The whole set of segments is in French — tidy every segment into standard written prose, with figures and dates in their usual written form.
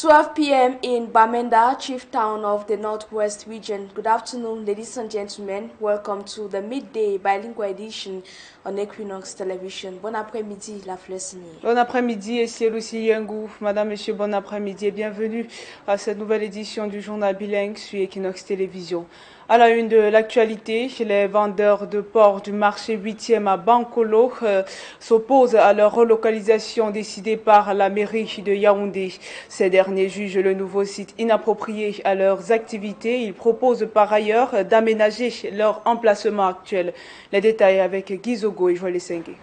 12 p.m. in Bamenda, chief town of the Northwest region. Good afternoon, ladies and gentlemen. Welcome to the midday bilingual edition on Équinoxe television. Bon après-midi, la Fleur-Signée. Bon après-midi, et c'est Lucie Yengou. Madame, Monsieur, bon après-midi et bienvenue à cette nouvelle édition du journal bilingue sur Équinoxe télévision. À la une de l'actualité, les vendeurs de porc du marché 8e à Bankolo s'opposent à leur relocalisation décidée par la mairie de Yaoundé. Ces derniers jugent le nouveau site inapproprié à leurs activités. Ils proposent par ailleurs d'aménager leur emplacement actuel. Les détails avec Gizogo et Joël Sengue.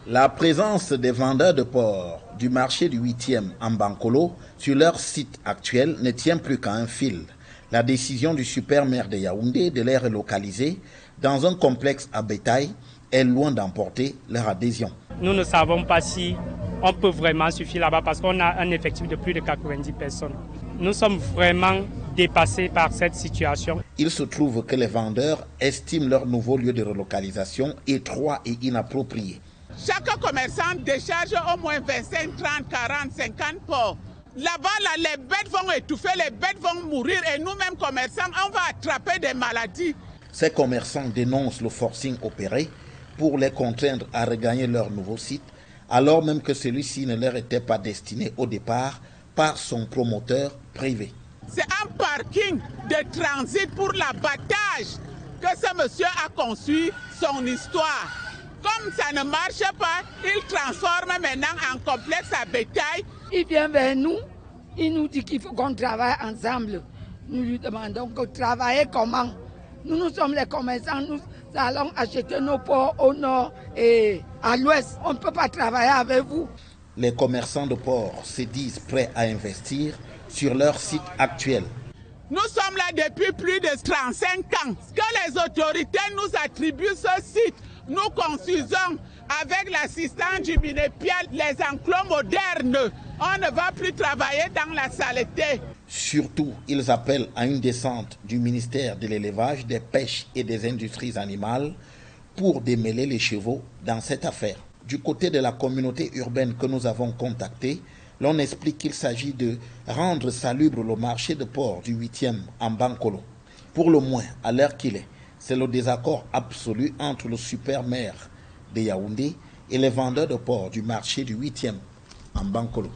La présence des vendeurs de porc du marché du 8e en Bankolo sur leur site actuel ne tient plus qu'à un fil. La décision du super maire de Yaoundé de les relocaliser dans un complexe à bétail est loin d'emporter leur adhésion. Nous ne savons pas si on peut vraiment suffire là-bas parce qu'on a un effectif de plus de 90 personnes. Nous sommes vraiment dépassés par cette situation. Il se trouve que les vendeurs estiment leur nouveau lieu de relocalisation étroit et inapproprié. Chaque commerçant décharge au moins 25, 30, 40, 50 porcs. Là-bas, les bêtes vont étouffer, les bêtes vont mourir et nous-mêmes commerçants, on va attraper des maladies. Ces commerçants dénoncent le forcing opéré pour les contraindre à regagner leur nouveau site, alors même que celui-ci ne leur était pas destiné au départ par son promoteur privé. C'est un parking de transit pour l'abattage que ce monsieur a conçu son histoire. Comme ça ne marche pas, il transforme maintenant en complexe à bétail. Il vient vers nous, il nous dit qu'il faut qu'on travaille ensemble. Nous lui demandons de travailler comment. Nous sommes les commerçants, nous allons acheter nos porcs au nord et à l'ouest. On ne peut pas travailler avec vous. Les commerçants de porc se disent prêts à investir sur leur site actuel. Nous sommes là depuis plus de 35 ans. Que les autorités nous attribuent ce site, nous construisons avec l'assistance du MINEPIAL les enclos modernes. On ne va plus travailler dans la saleté. Surtout, ils appellent à une descente du ministère de l'élevage, des pêches et des industries animales pour démêler les chevaux dans cette affaire. Du côté de la communauté urbaine que nous avons contactée, l'on explique qu'il s'agit de rendre salubre le marché de porc du 8e en Bankolo. Pour le moins, à l'heure qu'il est, c'est le désaccord absolu entre le super maire de Yaoundé et les vendeurs de porc du marché du 8e en Bankolo.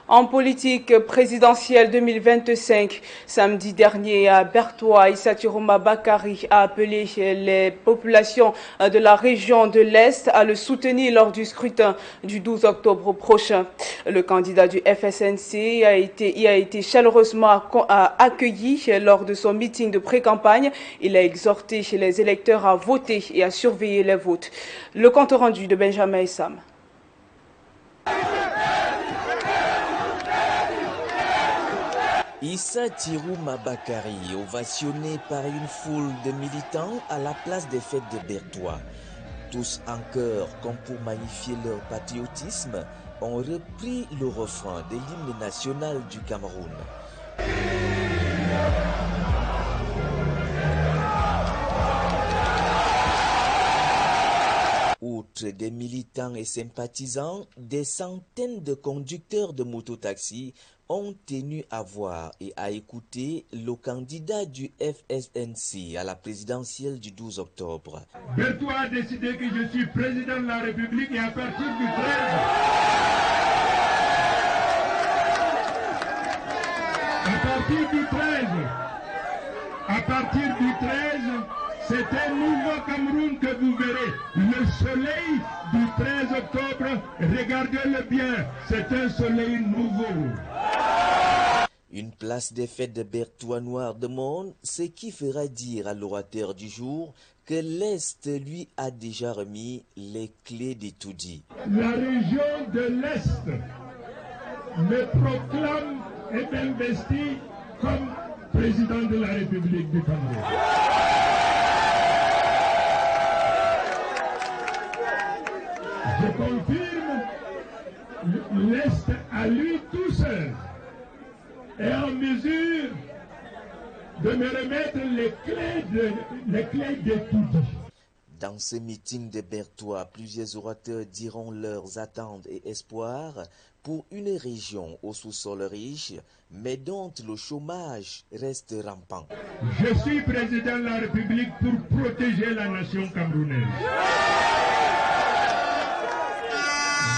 En politique présidentielle 2025, samedi dernier à Bertois, Issa Tiroma Bakari a appelé les populations de la région de l'Est à le soutenir lors du scrutin du 12 octobre prochain. Le candidat du FSNC a été chaleureusement accueilli lors de son meeting de pré-campagne. Il a exhorté les électeurs à voter et à surveiller les votes. Le compte rendu de Benjamin et Sam. Issa Tiroma Bakari, ovationné par une foule de militants à la place des fêtes de Bertois. Tous en chœur, comme pour magnifier leur patriotisme, ont repris le refrain de l'hymne national du Cameroun. Outre des militants et sympathisants, des centaines de conducteurs de mototaxis ont tenu à voir et à écouter le candidat du FSNC à la présidentielle du 12 octobre. Bertois a décidé que je suis président de la République et à partir du 13, c'est un nouveau Cameroun que vous verrez. Le soleil du 13 octobre, regardez-le bien, c'est un soleil nouveau. Une place des fêtes de Bertois Noir de Monde, ce qui fera dire à l'orateur du jour que l'Est lui a déjà remis les clés des tout dit. La région de l'Est me proclame et m'investit comme président de la République du Cameroun. Je confirme, l'Est à lui tout seul est en mesure de me remettre les clés de tout. Dans ce meeting de Bertois, plusieurs orateurs diront leurs attentes et espoirs pour une région au sous-sol riche, mais dont le chômage reste rampant. Je suis président de la République pour protéger la nation camerounaise.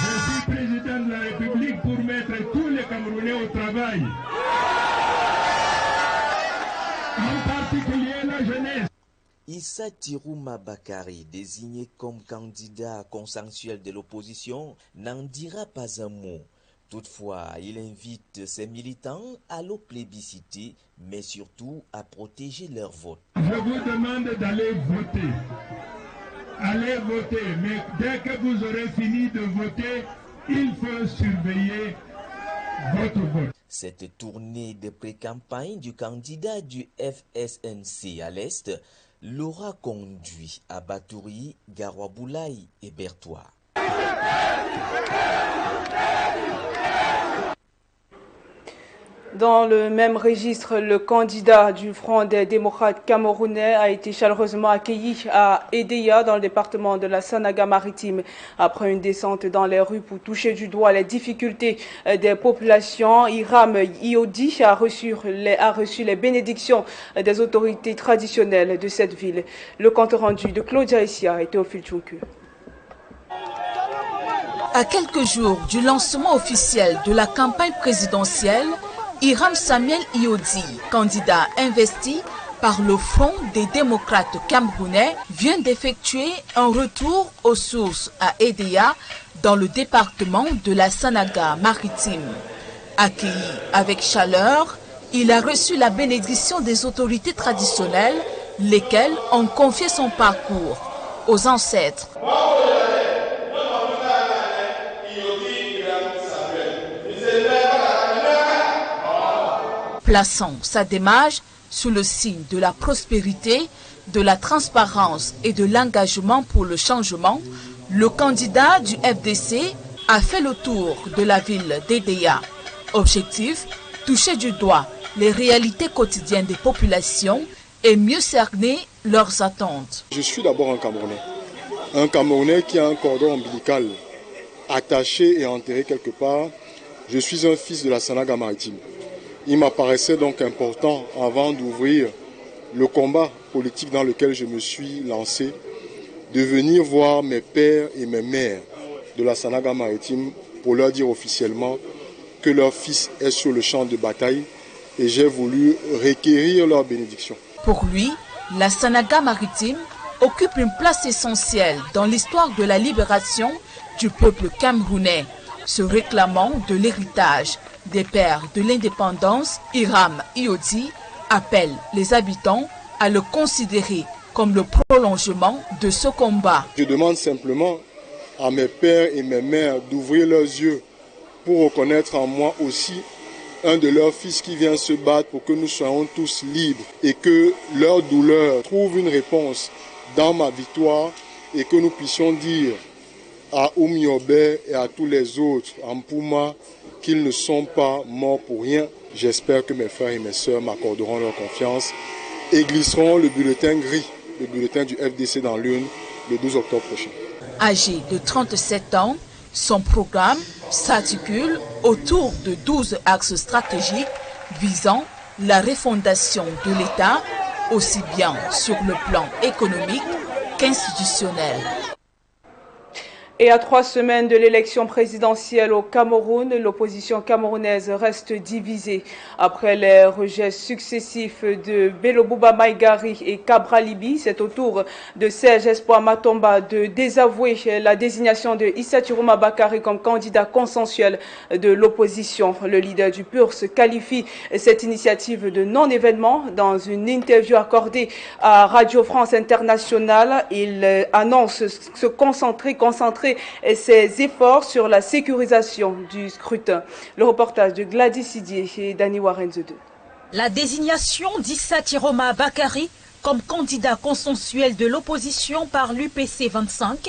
Je suis président de la République pour mettre tous les Camerounais au travail. En particulier la jeunesse. Issa Tirouma Bakari, désigné comme candidat consensuel de l'opposition, n'en dira pas un mot. Toutefois, il invite ses militants à le plébisciter, mais surtout à protéger leur vote. Je vous demande d'aller voter. Allez voter, mais dès que vous aurez fini de voter, il faut surveiller votre vote. Cette tournée de pré-campagne du candidat du FSNC à l'Est l'aura conduit à Batouri, Garoua-Boulaye et Bertois. Dans le même registre, le candidat du Front des démocrates camerounais a été chaleureusement accueilli à Edéa, dans le département de la Sanaga-Maritime. Après une descente dans les rues pour toucher du doigt les difficultés des populations, Hiram Iodi a reçu les bénédictions des autorités traditionnelles de cette ville. Le compte rendu de Claudia Essia et Théophile Tchoukou. À quelques jours du lancement officiel de la campagne présidentielle, Hiram Samuel Iodi, candidat investi par le Front des démocrates camerounais, vient d'effectuer un retour aux sources à Edéa, dans le département de la Sanaga-Maritime. Accueilli avec chaleur, il a reçu la bénédiction des autorités traditionnelles, lesquelles ont confié son parcours aux ancêtres. Plaçant sa démarche sous le signe de la prospérité, de la transparence et de l'engagement pour le changement, le candidat du FDC a fait le tour de la ville d'Edéa. Objectif, toucher du doigt les réalités quotidiennes des populations et mieux cerner leurs attentes. Je suis d'abord un Camerounais qui a un cordon ombilical attaché et enterré quelque part. Je suis un fils de la Sanaga-Maritime. Il m'apparaissait donc important, avant d'ouvrir le combat politique dans lequel je me suis lancé, de venir voir mes pères et mes mères de la Sanaga-Maritime pour leur dire officiellement que leur fils est sur le champ de bataille, et j'ai voulu requérir leur bénédiction. Pour lui, la Sanaga-Maritime occupe une place essentielle dans l'histoire de la libération du peuple camerounais, se réclamant de l'héritage des pères de l'indépendance. Hiram Iodi appelle les habitants à le considérer comme le prolongement de ce combat. Je demande simplement à mes pères et mes mères d'ouvrir leurs yeux pour reconnaître en moi aussi un de leurs fils qui vient se battre pour que nous soyons tous libres et que leur douleur trouve une réponse dans ma victoire et que nous puissions dire à Oumiobe et à tous les autres en Pouma qu'ils ne sont pas morts pour rien. J'espère que mes frères et mes sœurs m'accorderont leur confiance et glisseront le bulletin gris, le bulletin du FDC dans l'urne le 12 octobre prochain. Âgé de 37 ans, son programme s'articule autour de 12 axes stratégiques visant la refondation de l'État, aussi bien sur le plan économique qu'institutionnel. Et à 3 semaines de l'élection présidentielle au Cameroun, l'opposition camerounaise reste divisée. Après les rejets successifs de Bello Bouba Maïgari et Cabra Libi, c'est au tour de Serge Espoir Matomba de désavouer la désignation de Issa Tirouma Bakari comme candidat consensuel de l'opposition. Le leader du PURS qualifie cette initiative de non-événement. Dans une interview accordée à Radio France Internationale, il annonce se concentrer ses efforts sur la sécurisation du scrutin. Le reportage de Gladys Sidier et Dani Warenze 2. La désignation d'Issa Tirouma Bakari comme candidat consensuel de l'opposition par l'UPC 25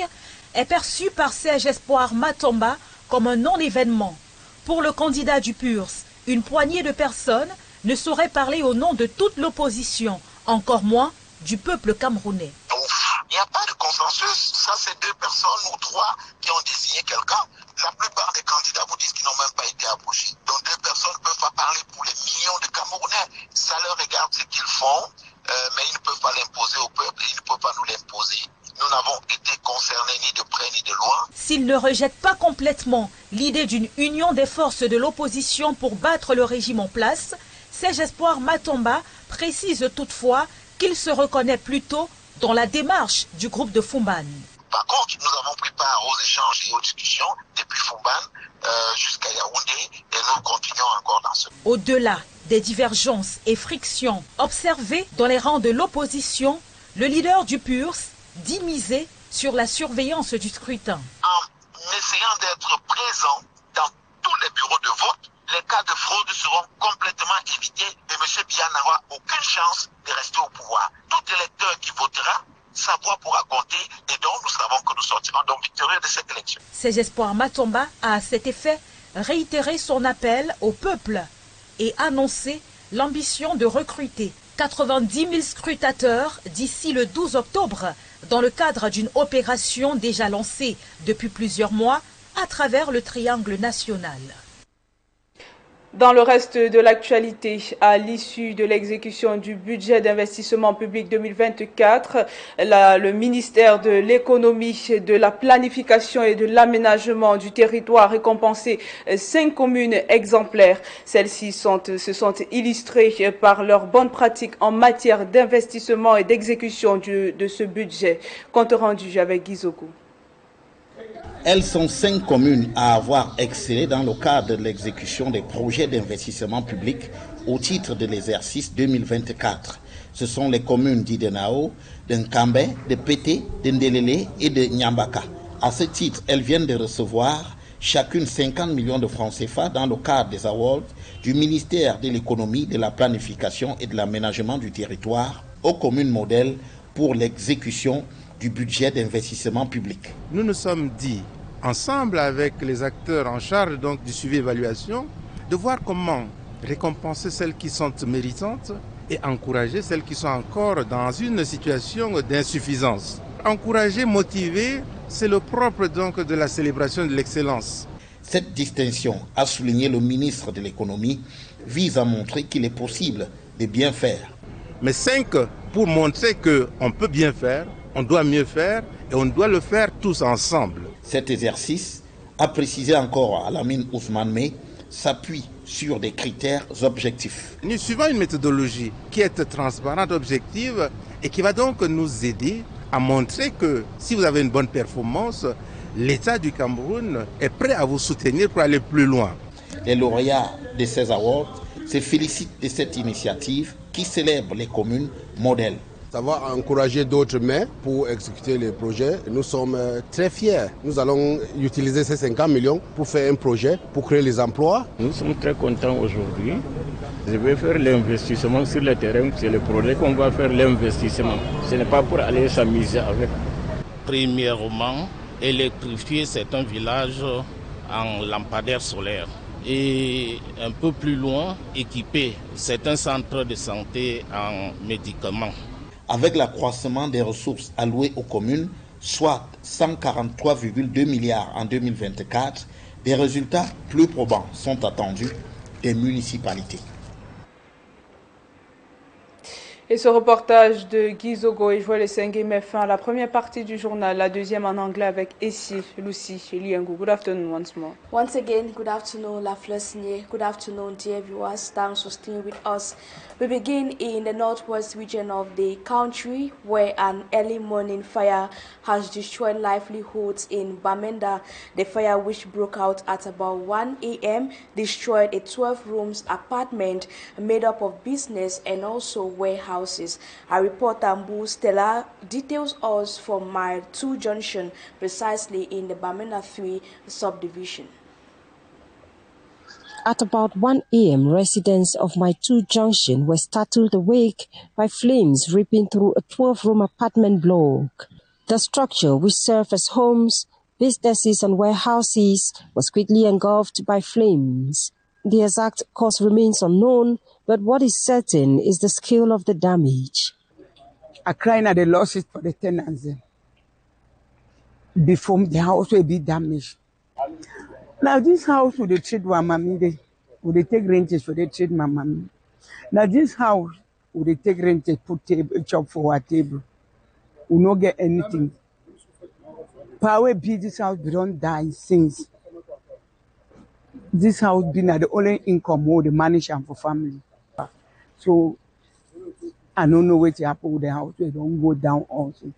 est perçue par Serge Espoir Matomba comme un non-événement. Pour le candidat du PURS, une poignée de personnes ne saurait parler au nom de toute l'opposition, encore moins du peuple camerounais. Il n'y a pas de consensus. Ça, c'est 2 personnes ou 3 qui ont désigné quelqu'un. La plupart des candidats vous disent qu'ils n'ont même pas été approchés. Donc 2 personnes ne peuvent pas parler pour les millions de Camerounais. Ça leur regarde ce qu'ils font, mais ils ne peuvent pas l'imposer au peuple et ils ne peuvent pas nous l'imposer. Nous n'avons été concernés ni de près ni de loin. S'il ne rejette pas complètement l'idée d'une union des forces de l'opposition pour battre le régime en place, Serge Espoir Matomba précise toutefois qu'il se reconnaît plutôt dans la démarche du groupe de Fumban. Par contre, nous avons pris part aux échanges et aux discussions depuis Fumban jusqu'à Yaoundé et nous continuons encore dans ce. Au-delà des divergences et frictions observées dans les rangs de l'opposition, le leader du PURS dit miser sur la surveillance du scrutin. En essayant d'être présent dans tous les bureaux de vote, les cas de fraude seront complètement évités et M. Biya n'aura aucune chance de rester au pouvoir. Tout électeur qui votera, sa voix pourra compter et donc nous savons que nous sortirons donc victorieux de cette élection. Ses espoirs Matomba a à cet effet réitéré son appel au peuple et annoncé l'ambition de recruter 90 000 scrutateurs d'ici le 12 octobre dans le cadre d'une opération déjà lancée depuis plusieurs mois à travers le triangle national. Dans le reste de l'actualité, à l'issue de l'exécution du budget d'investissement public 2024, le ministère de l'économie, de la planification et de l'aménagement du territoire a récompensé 5 communes exemplaires. Celles-ci se sont illustrées par leurs bonnes pratiques en matière d'investissement et d'exécution de ce budget. Compte rendu avec Guizoko. Elles sont 5 communes à avoir excellé dans le cadre de l'exécution des projets d'investissement public au titre de l'exercice 2024. Ce sont les communes d'Idenao, de Nkambe, de Pété, de Ndelele et de Nyambaka. À ce titre, elles viennent de recevoir chacune 50 millions de francs CFA dans le cadre des awards du ministère de l'économie, de la planification et de l'aménagement du territoire aux communes modèles pour l'exécution du budget d'investissement public. Nous nous sommes dit, ensemble avec les acteurs en charge donc du suivi-évaluation, de voir comment récompenser celles qui sont méritantes et encourager celles qui sont encore dans une situation d'insuffisance. Encourager, motiver, c'est le propre donc de la célébration de l'excellence. Cette distinction, a souligné le ministre de l'économie, vise à montrer qu'il est possible de bien faire. Mais 5 pour montrer qu'on peut bien faire, on doit mieux faire et on doit le faire tous ensemble. Cet exercice, a précisé encore Alamine Ousmane May, s'appuie sur des critères objectifs. Nous suivons une méthodologie qui est transparente, objective et qui va donc nous aider à montrer que si vous avez une bonne performance, l'État du Cameroun est prêt à vous soutenir pour aller plus loin. Les lauréats de ces awards se félicitent de cette initiative qui célèbre les communes modèles. Ça va encourager d'autres mains pour exécuter les projets. Nous sommes très fiers. Nous allons utiliser ces 50 millions pour faire un projet, pour créer les emplois. Nous sommes très contents aujourd'hui. Je vais faire l'investissement sur le terrain. C'est le projet qu'on va faire l'investissement. Ce n'est pas pour aller s'amuser avec. Premièrement, électrifier certains villages en lampadaires solaires. Et un peu plus loin, équiper certains centres de santé en médicaments. Avec l'accroissement des ressources allouées aux communes, soit 143,2 milliards en 2024, des résultats plus probants sont attendus des municipalités. Et ce reportage de Guy Zogo et Joël Sengue met fin à la première partie du journal, la deuxième en anglais avec Essie, Lucie et Liangou. Good afternoon once more. Once again, good afternoon, La Flesnier. Good afternoon, dear viewers. Thanks for staying with us. We begin in the northwest region of the country, where an early morning fire has destroyed livelihoods in Bamenda. The fire, which broke out at about 1 a.m., destroyed a 12-room apartment made up of business and also warehouses. Our reporter Mbu Stella details us from Mile 2 Junction, precisely in the Bamenda 3 subdivision. At about 1 a.m., residents of Mile 2 Junction were startled awake by flames ripping through a 12-room apartment block. The structure, which served as homes, businesses and warehouses, was quickly engulfed by flames. The exact cause remains unknown, but what is certain is the scale of the damage. are crying at the losses for the tenants. Before the house will be damaged. Now this house will treat my mommy, will they take renters for the trade my mommy. Now this house will they take renters, put table, chop for our table. Will not get anything. Power be this house we don't die since. This house been at the only income or the manager for family. So I don't know what to happen with the house. We don't go down also.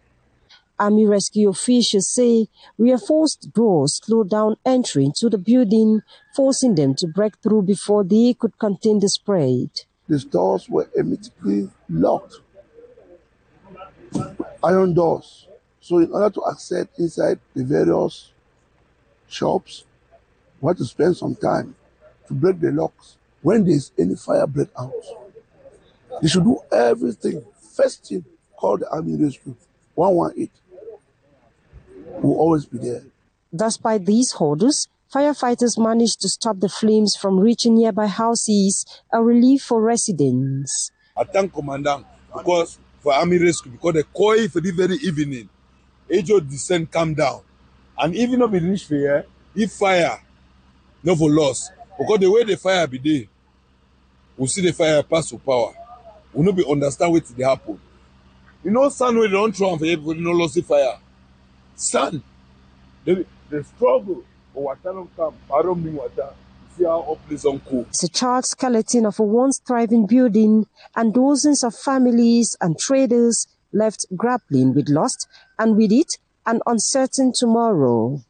Army rescue officials say reinforced doors slowed down entry into the building, forcing them to break through before they could contain the spread. The stores were hermetically locked. Iron doors. So in order to access inside the various shops, we had to spend some time to break the locks. When there's any fire break out, they should do everything. First thing, call the Army rescue. 118 will always be there. Despite these hurdles, firefighters managed to stop the flames from reaching nearby houses, a relief for residents. I thank Commandant because for Army rescue, because the coil for the very evening, Ajo descent come down. And even if it reach here, if fire, no for loss. Because the way the fire be there, we see the fire pass to power. We no be understand what they happen. You know, sun we don't throw for everybody, no loss the fire. Sun, the struggle for water don't come, I don't mean water. See how up place on cool. It's a charred skeleton of a once thriving building, and dozens of families and traders left grappling with loss, and with it, an uncertain tomorrow.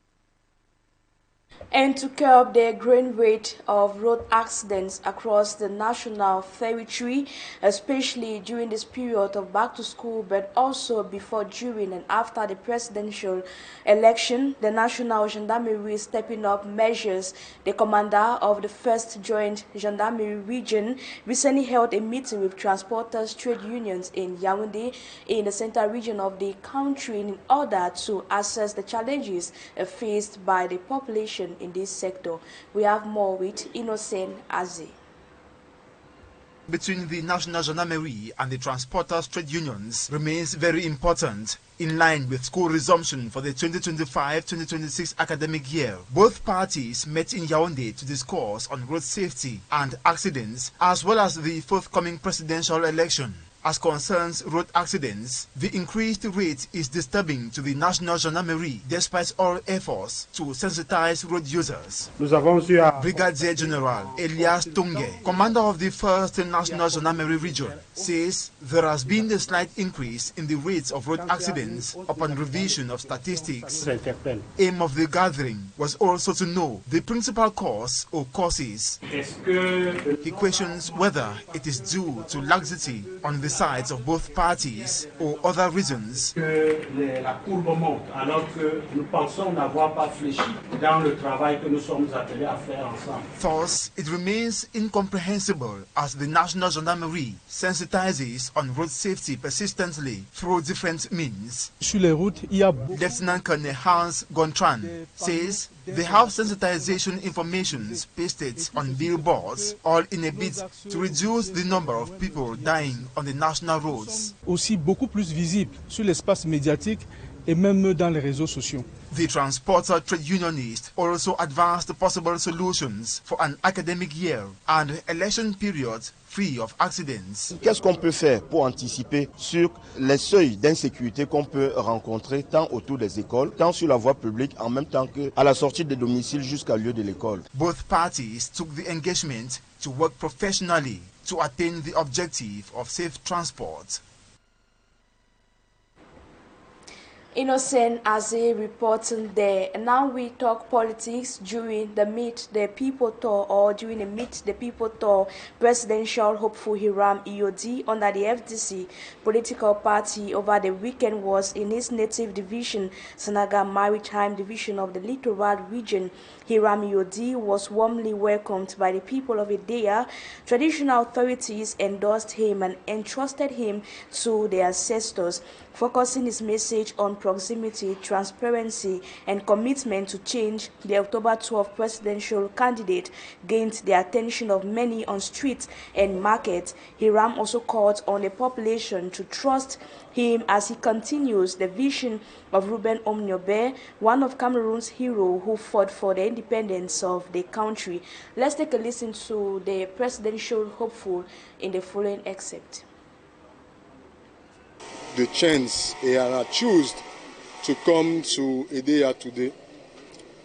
And to curb the growing rate of road accidents across the national territory, especially during this period of back to school, but also before, during, and after the presidential election, the National Gendarmerie is stepping up measures. The commander of the 1st Joint Gendarmerie Region recently held a meeting with transporters' trade unions in Yaoundé, in the central region of the country, in order to assess the challenges faced by the population in this sector. We have more with Innocent Aze. Between the National Gendarmerie and the transporters' trade unions remains very important. In line with school resumption for the 2025-2026 academic year, both parties met in Yaoundé to discuss on road safety and accidents, as well as the forthcoming presidential election. As concerns road accidents, the increased rate is disturbing to the National Gendarmerie despite all efforts to sensitize road users. Brigadier General Elias Tunge, commander of the 1st National Gendarmerie Region, says there has been a slight increase in the rates of road accidents upon revision of statistics. Aim of the gathering was also to know the principal cause or causes. He questions whether it is due to laxity on the sides of both parties or other reasons. Thus, it remains incomprehensible as the National Gendarmerie sensitizes on road safety persistently through different means. Lieutenant Colonel Hans Gontran says they have sensitization information pasted on billboards, all in a bid to reduce the number of people dying on the national roads. Aussi beaucoup plus visible sur l'espace médiatique et même dans les réseaux sociaux. The transporter trade unionist also advanced possible solutions for an academic year and election period free of accidents. Qu'est-ce qu'on peut faire pour anticiper sur les seuils d'insécurité qu'on peut rencontrer tant autour des écoles, tant sur la voie publique, en même temps qu'à la sortie des domiciles jusqu'à lieu de l'école? Both parties took the engagement to work professionally to attain the objective of safe transport. Innocent Aze reporting there. And now we talk politics during the Meet the People tour, or during the Meet the People tour. Presidential hopeful Hiram Iodi under the FDC political party over the weekend was in his native division, Senegal Maritime Division of the Littoral region. Hiram Iodi was warmly welcomed by the people of Idea. Traditional authorities endorsed him and entrusted him to their ancestors. Focusing his message on proximity, transparency, and commitment to change, the October 12 presidential candidate gained the attention of many on streets and markets. Hiram also called on the population to trust him as he continues the vision of Reuben Omniobe, one of Cameroon's heroes who fought for the independence of the country. Let's take a listen to the presidential hopeful in the following excerpt. The chance I choose to come to Edea today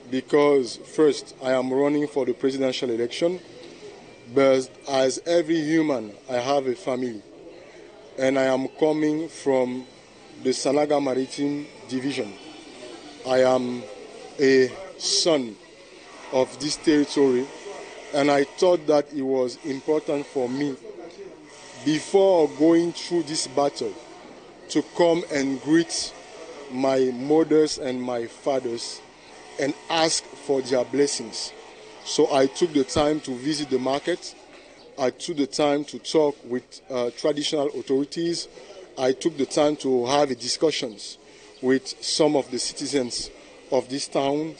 because first I am running for the presidential election, but as every human I have a family. And I am coming from the Sanaga Maritime Division. I am a son of this territory, and I thought that it was important for me, before going through this battle, to come and greet my mothers and my fathers and ask for their blessings. So I took the time to visit the market. I took the time to talk with traditional authorities. I took the time to have discussions with some of the citizens of this town.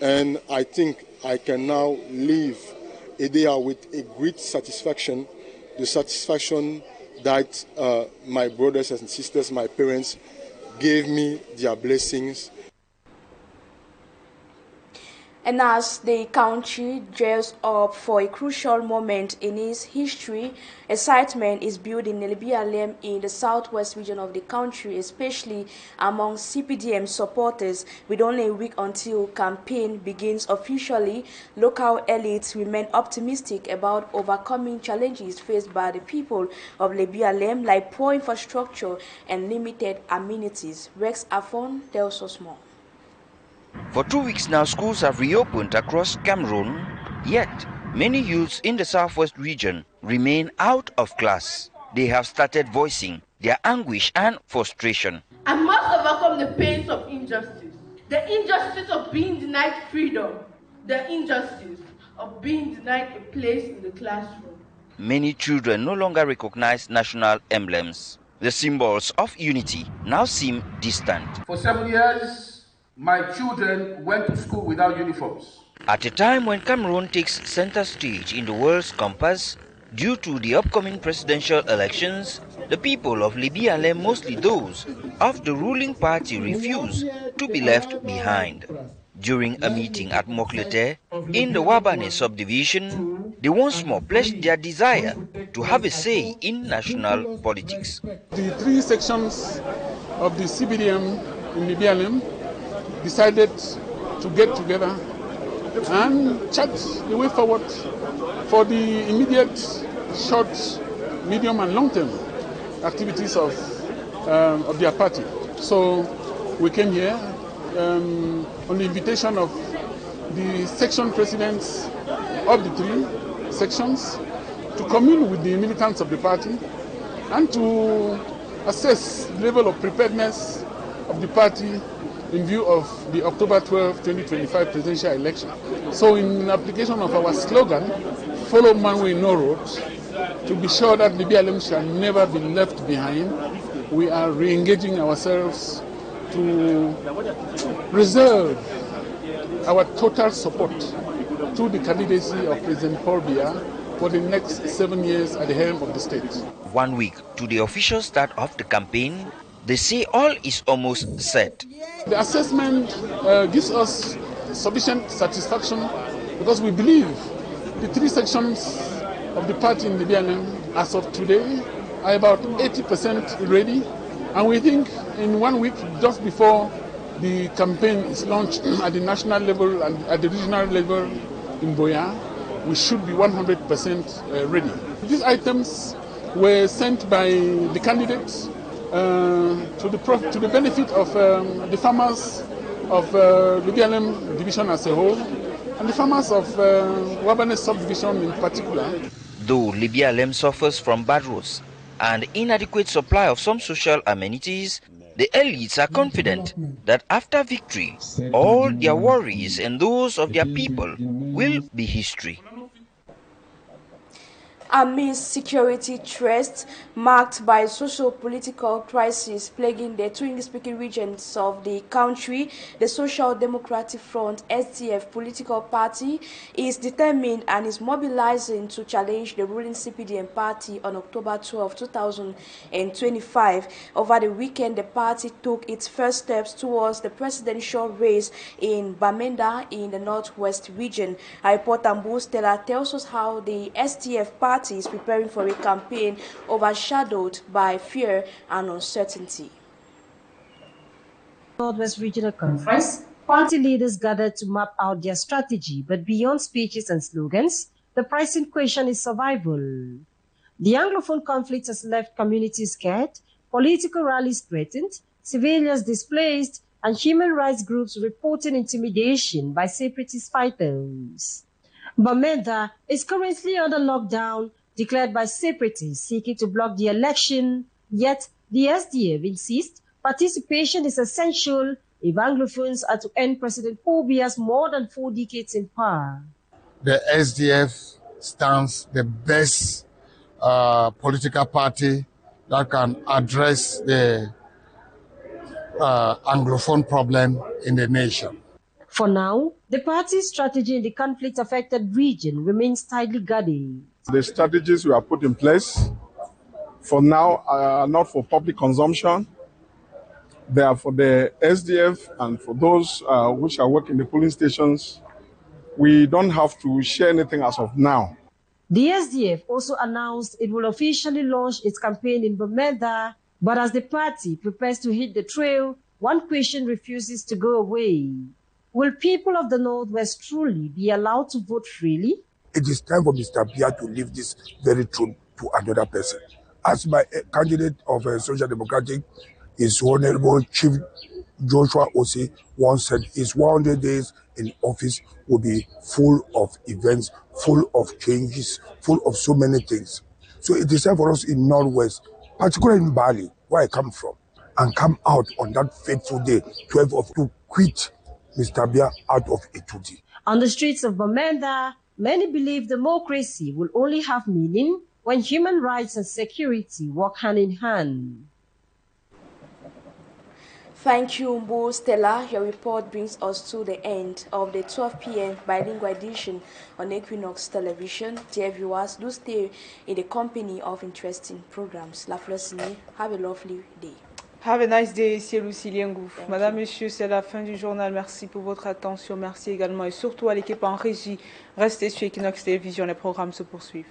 And I think I can now leave Edea with a great satisfaction, the satisfaction that my brothers and sisters, my parents, gave me their blessings. And as the country gears up for a crucial moment in its history, excitement is building in Libialem in the southwest region of the country, especially among CPDM supporters. With only a week until campaign begins officially, local elites remain optimistic about overcoming challenges faced by the people of Libialem, like poor infrastructure and limited amenities. Rex Afon tells us more. For 2 weeks now, schools have reopened across Cameroon, yet many youths in the southwest region remain out of class. They have started voicing their anguish and frustration. I must overcome the pains of injustice. The injustice of being denied freedom. The injustice of being denied a place in the classroom. Many children no longer recognize national emblems. The symbols of unity now seem distant. For 7 years, my children went to school without uniforms. At a time when Cameroon takes center stage in the world's compass, due to the upcoming presidential elections, the people of Libialem, mostly those of the ruling party, refuse to be left behind. During a meeting at Moklete in the Wabane subdivision, they once more pledged their desire to have a say in national politics. The 3 sections of the CPDM in Libialem decided to get together and chart the way forward for the immediate, short, medium and long-term activities of their party. So we came here on the invitation of the section presidents of the 3 sections to commune with the militants of the party and to assess the level of preparedness of the party in view of the October 12, 2025 presidential election. So in application of our slogan, follow man way no road, to be sure that Libialem shall never be left behind, we are re-engaging ourselves to reserve our total support to the candidacy of President Paul Biya for the next 7 years at the helm of the state. 1 week to the official start of the campaign, they say all is almost set. The assessment gives us sufficient satisfaction because we believe the 3 sections of the party in Libialem as of today are about 80% ready, and we think in 1 week, just before the campaign is launched at the national level and at the regional level in Boya, we should be 100% ready. These items were sent by the candidates to the benefit of the farmers of Libialem division as a whole, and the farmers of Wabane subdivision in particular. Though Libialem suffers from bad roads and inadequate supply of some social amenities, the elites are confident that after victory, all their worries and those of their people will be history. Amidst security threats marked by socio-political crisis plaguing the two English-speaking regions of the country, the Social Democratic Front (SDF) political party is determined and is mobilizing to challenge the ruling CPDM party on October 12, 2025. Over the weekend, the party took its first steps towards the presidential race in Bamenda in the Northwest region. Our reporter Stella tells us how the SDF party is preparing for a campaign overshadowed by fear and uncertainty. Northwest Regional Conference, party leaders gathered to map out their strategy, but beyond speeches and slogans, the pressing question is survival. The Anglophone conflict has left communities scared, political rallies threatened, civilians displaced, and human rights groups reporting intimidation by separatist fighters. Bamenda is currently under lockdown declared by separatists seeking to block the election, yet the SDF insists participation is essential if Anglophones are to end President Paul Biya's more than 4 decades in power. The SDF stands the best political party that can address the Anglophone problem in the nation. For now, the party's strategy in the conflict-affected region remains tightly guarded. The strategies we have put in place for now are not for public consumption. They are for the SDF and for those which are working in the polling stations. We don't have to share anything as of now. The SDF also announced it will officially launch its campaign in Bamenda, but as the party prepares to hit the trail, one question refuses to go away. Will people of the Northwest truly be allowed to vote freely? It is time for Mr. Biya to leave this very truth to another person. As my candidate of Social Democratic, His Honorable Chief Joshua Osei once said, his 100 days in office will be full of events, full of changes, full of so many things. So it is time for us in Northwest, particularly in Bali, where I come from, and come out on that fateful day, 12th of to quit Mr. Biya out of Etudi. On the streets of Bamenda, many believe democracy will only have meaning when human rights and security work hand in hand. Thank you, Mbo Stella. Your report brings us to the end of the 12 p.m. bilingual edition on Équinoxe television. Dear viewers, do stay in the company of interesting programs. La Flosini, have a lovely day. Have a nice day, Cielou Siliengou. Madame, Monsieur, c'est la fin du journal. Merci pour votre attention. Merci également et surtout à l'équipe en régie. Restez sur Équinoxe Télévision, les programmes se poursuivent.